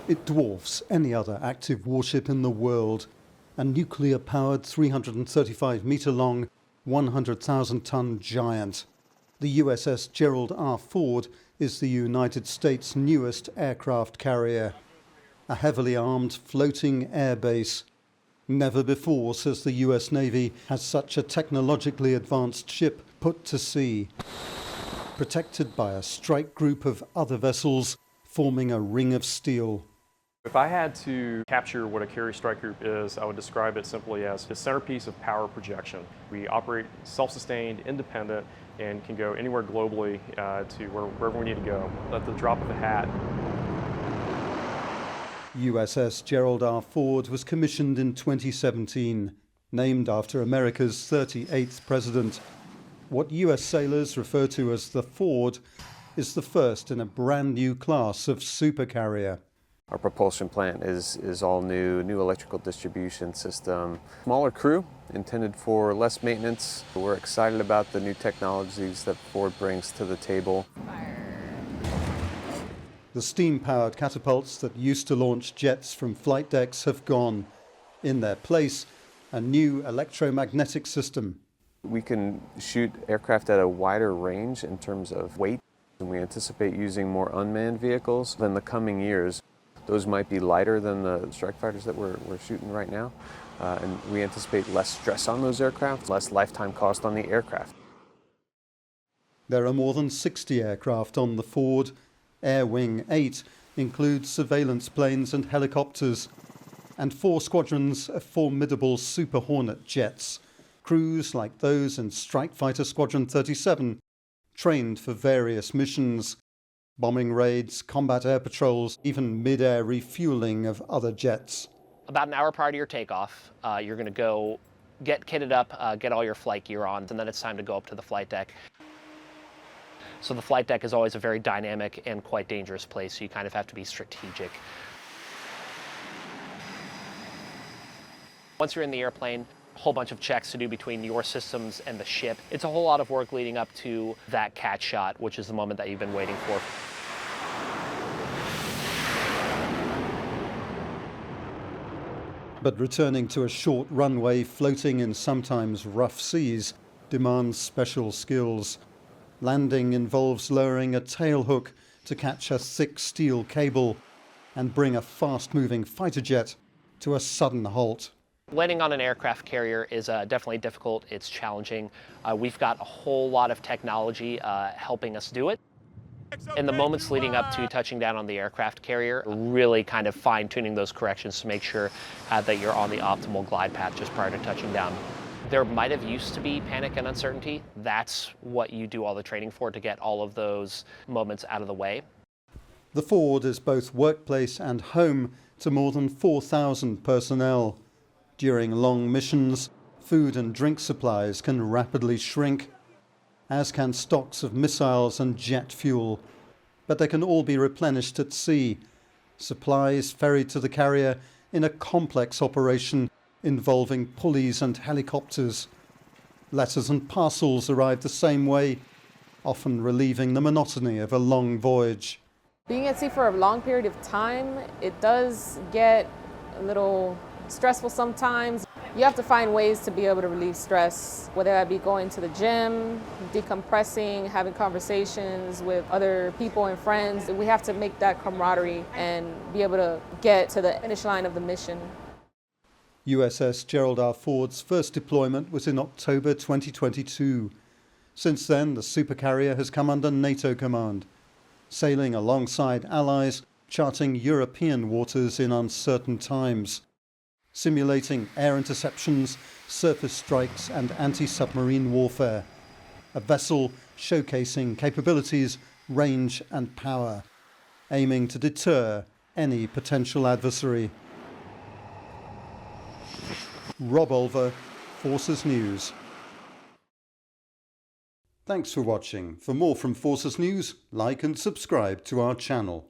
It dwarfs any other active warship in the world, a nuclear-powered 335-metre-long, 100,000-ton giant. The USS Gerald R Ford is the United States' newest aircraft carrier, a heavily armed floating air base. Never before, says the US Navy, has such a technologically advanced ship put to sea, protected by a strike group of other vessels forming a ring of steel. If I had to capture what a carrier strike group is, I would describe it simply as the centerpiece of power projection. We operate self-sustained, independent, and can go anywhere globally to wherever we need to go at the drop of a hat. USS Gerald R Ford was commissioned in 2017, named after America's 38th president. What US sailors refer to as the Ford is the first in a brand new class of supercarrier. Our propulsion plant is all new electrical distribution system. Smaller crew, intended for less maintenance. We're excited about the new technologies that Ford brings to the table. The steam-powered catapults that used to launch jets from flight decks have gone. In their place, a new electromagnetic system. We can shoot aircraft at a wider range in terms of weight, and we anticipate using more unmanned vehicles in the coming years. Those might be lighter than the strike fighters that we're shooting right now, and we anticipate less stress on those aircraft, less lifetime cost on the aircraft. There are more than 60 aircraft on the Ford. Air Wing 8 includes surveillance planes and helicopters, and 4 squadrons of formidable Super Hornet jets, crews like those in Strike Fighter Squadron 37, trained for various missions. Bombing raids, combat air patrols, even mid-air refueling of other jets. About an hour prior to your takeoff, you're going to go get kitted up, get all your flight gear on, and then it's time to go up to the flight deck. So the flight deck is always a very dynamic and quite dangerous place, so you kind of have to be strategic. Once you're in the airplane, a whole bunch of checks to do between your systems and the ship. It's a whole lot of work leading up to that catch shot, which is the moment that you've been waiting for. But returning to a short runway floating in sometimes rough seas demands special skills. Landing involves lowering a tail hook to catch a thick steel cable and bring a fast-moving fighter jet to a sudden halt. Landing on an aircraft carrier is definitely difficult. It's challenging. We've got a whole lot of technology helping us do it. In the moments leading up to touching down on the aircraft carrier, really kind of fine-tuning those corrections to make sure that you're on the optimal glide path just prior to touching down. There might have used to be panic and uncertainty. That's what you do all the training for, to get all of those moments out of the way. The Ford is both workplace and home to more than 4,000 personnel. During long missions, food and drink supplies can rapidly shrink, as can stocks of missiles and jet fuel. But they can all be replenished at sea. Supplies ferried to the carrier in a complex operation involving pulleys and helicopters. Letters and parcels arrive the same way, often relieving the monotony of a long voyage. Being at sea for a long period of time, it does get a little stressful sometimes. You have to find ways to be able to relieve stress, whether that be going to the gym, decompressing, having conversations with other people and friends. We have to make that camaraderie and be able to get to the finish line of the mission. USS Gerald R Ford's first deployment was in October 2022. Since then, the supercarrier has come under NATO command, sailing alongside allies, charting European waters in uncertain times, simulating air interceptions, surface strikes and anti-submarine warfare. A vessel showcasing capabilities, range and power, aiming to deter any potential adversary. Rob Olver, Forces News. Thanks for watching. For more from Forces News, like and subscribe to our channel.